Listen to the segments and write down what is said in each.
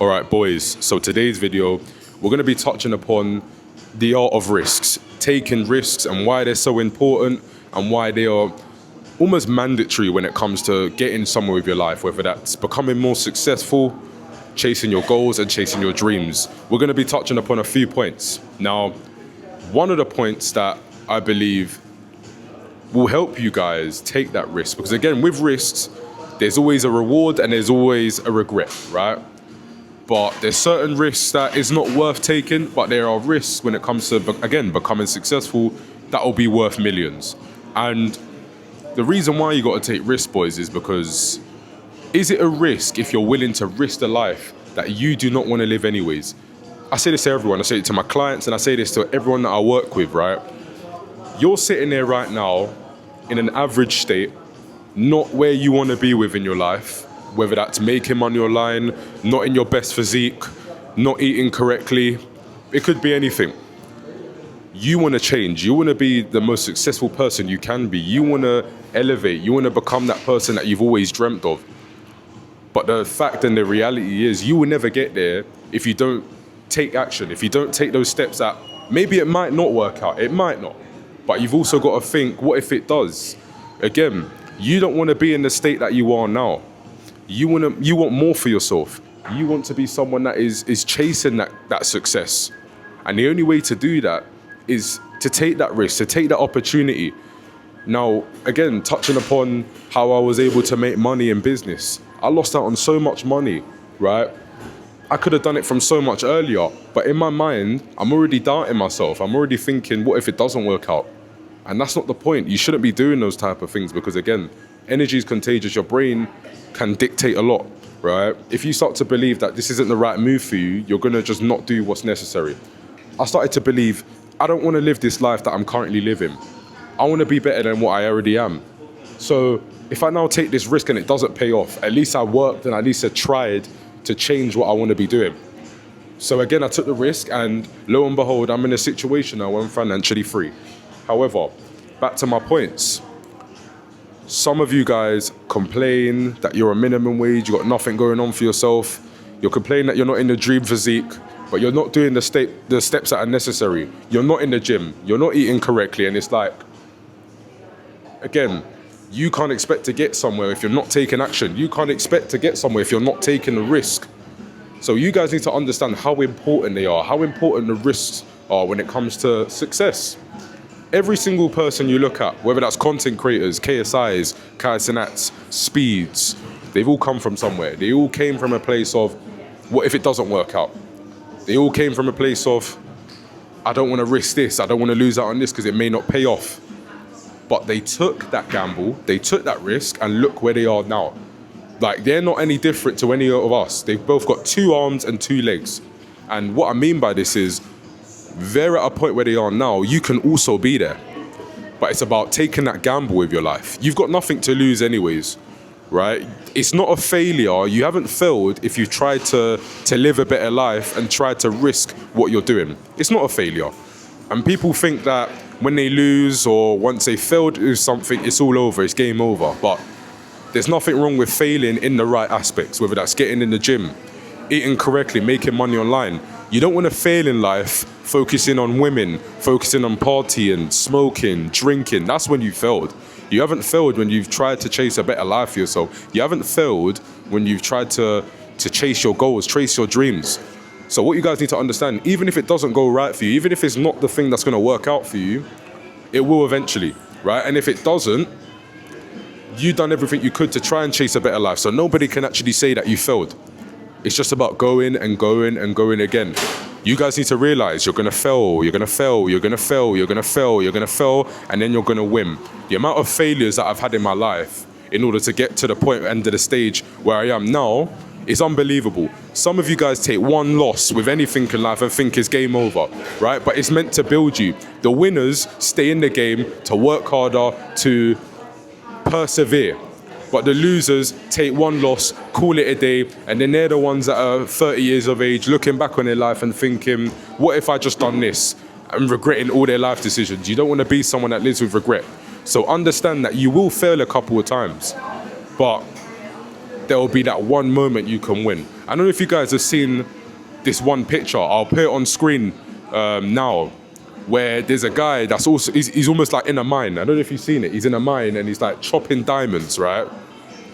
All right, boys, so today's video, we're going to be touching upon the art of risks, taking risks and why they're so important and why they are almost mandatory when it comes to getting somewhere with your life, whether that's becoming more successful, chasing your goals and chasing your dreams. We're going to be touching upon a few points. Now, one of the points that I believe will help you guys take that risk, because again, with risks, there's always a reward and there's always a regret, right? But there's certain risks that is not worth taking, but there are risks when it comes to, again, becoming successful that will be worth millions. And the reason why you got to take risks, boys, is because is it a risk if you're willing to risk the life that you do not want to live anyways? I say this to everyone, I say it to my clients, and I say this to everyone that I work with, right? You're sitting there right now in an average state, not where you want to be within your life, whether that's making money online, not in your best physique, not eating correctly. It could be anything. You want to change. You want to be the most successful person you can be. You want to elevate. You want to become that person that you've always dreamt of. But the fact and the reality is you will never get there if you don't take action, if you don't take those steps that maybe it might not work out, it might not. But you've also got to think, what if it does? Again, you don't want to be in the state that you are now. You want more for yourself. You want to be someone that is chasing that success. And the only way to do that is to take that risk, to take that opportunity. Now, again, touching upon how I was able to make money in business. I lost out on so much money, right? I could have done it from so much earlier, but in my mind, I'm already doubting myself. I'm already thinking, what if it doesn't work out? And that's not the point. You shouldn't be doing those type of things because, again, energy is contagious. Your brain can dictate a lot, right? If you start to believe that this isn't the right move for you, you're going to just not do what's necessary. I started to believe, I don't want to live this life that I'm currently living. I want to be better than what I already am. So if I now take this risk and it doesn't pay off, at least I worked and at least I tried to change what I want to be doing. So again, I took the risk and lo and behold, I'm in a situation now where I'm financially free. However, back to my points. Some of you guys complain that you're a minimum wage, you got nothing going on for yourself. You're complaining that you're not in the dream physique, but you're not doing the steps that are necessary. You're not in the gym, you're not eating correctly, and it's like, again, you can't expect to get somewhere if you're not taking action. You can't expect to get somewhere if you're not taking the risk. So you guys need to understand how important they are, how important the risks are when it comes to success. Every single person you look at, whether that's content creators, KSIs, Kai Cenats, Speeds, they've all come from somewhere. They all came from a place of, what if it doesn't work out? They all came from a place of, I don't want to risk this, I don't want to lose out on this because it may not pay off. But they took that gamble, they took that risk, and look where they are now. Like, they're not any different to any of us. They've both got 2 arms and 2 legs. And what I mean by this is, they're at a point where they are now, you can also be there. But it's about taking that gamble with your life. You've got nothing to lose anyways, right? It's not a failure. You haven't failed if you've tried to live a better life and tried to risk what you're doing. It's not a failure. And people think that when they lose or once they failed to do something, it's all over, it's game over. But there's nothing wrong with failing in the right aspects, whether that's getting in the gym, eating correctly, making money online. You don't want to fail in life focusing on women, focusing on partying, smoking, drinking. That's when you failed. You haven't failed when you've tried to chase a better life for yourself. You haven't failed when you've tried to chase your goals, chase your dreams. So what you guys need to understand, even if it doesn't go right for you, even if it's not the thing that's going to work out for you, it will eventually, right? And if it doesn't, you've done everything you could to try and chase a better life. So nobody can actually say that you failed. It's just about going and going and going again. You guys need to realize you're gonna fail, you're gonna fail, you're gonna fail, you're gonna fail, you're gonna fail, and then you're gonna win. The amount of failures that I've had in my life in order to get to the point, end of the stage where I am now, is unbelievable. Some of you guys take one loss with anything in life and think it's game over, right? But it's meant to build you. The winners stay in the game to work harder, to persevere. But the losers take one loss, call it a day, and then they're the ones that are 30 years of age looking back on their life and thinking, what if I just done this? And regretting all their life decisions. You don't want to be someone that lives with regret. So understand that you will fail a couple of times, but there will be that one moment you can win. I don't know if you guys have seen this one picture. I'll put it on screen now, where there's a guy that's also, he's almost like in a mine. I don't know if you've seen it. He's in a mine and he's like chopping diamonds, right?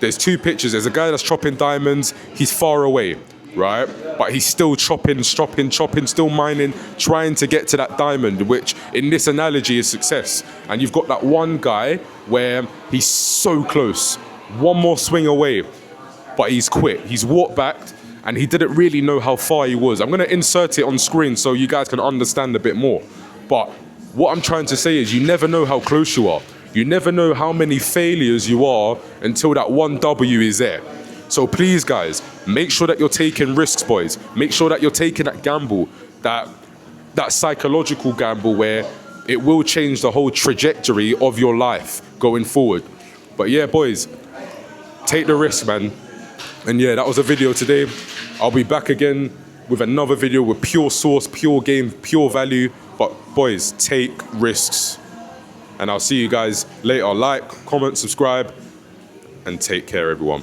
There's two pictures. There's a guy that's chopping diamonds. He's far away, right? But he's still chopping, still mining, trying to get to that diamond, which in this analogy is success. And you've got that one guy where he's so close, one more swing away, but he's quit. He's walked back and he didn't really know how far he was. I'm gonna insert it on screen so you guys can understand a bit more. But what I'm trying to say is you never know how close you are. You never know how many failures you are until that one W is there. So please, guys, make sure that you're taking risks, boys. Make sure that you're taking that gamble, that psychological gamble where it will change the whole trajectory of your life going forward. But yeah, boys, take the risk, man. And yeah, that was a video today. I'll be back again with another video with pure source, pure game, pure value. But boys, take risks. And I'll see you guys later. Like, comment, subscribe, and take care, everyone.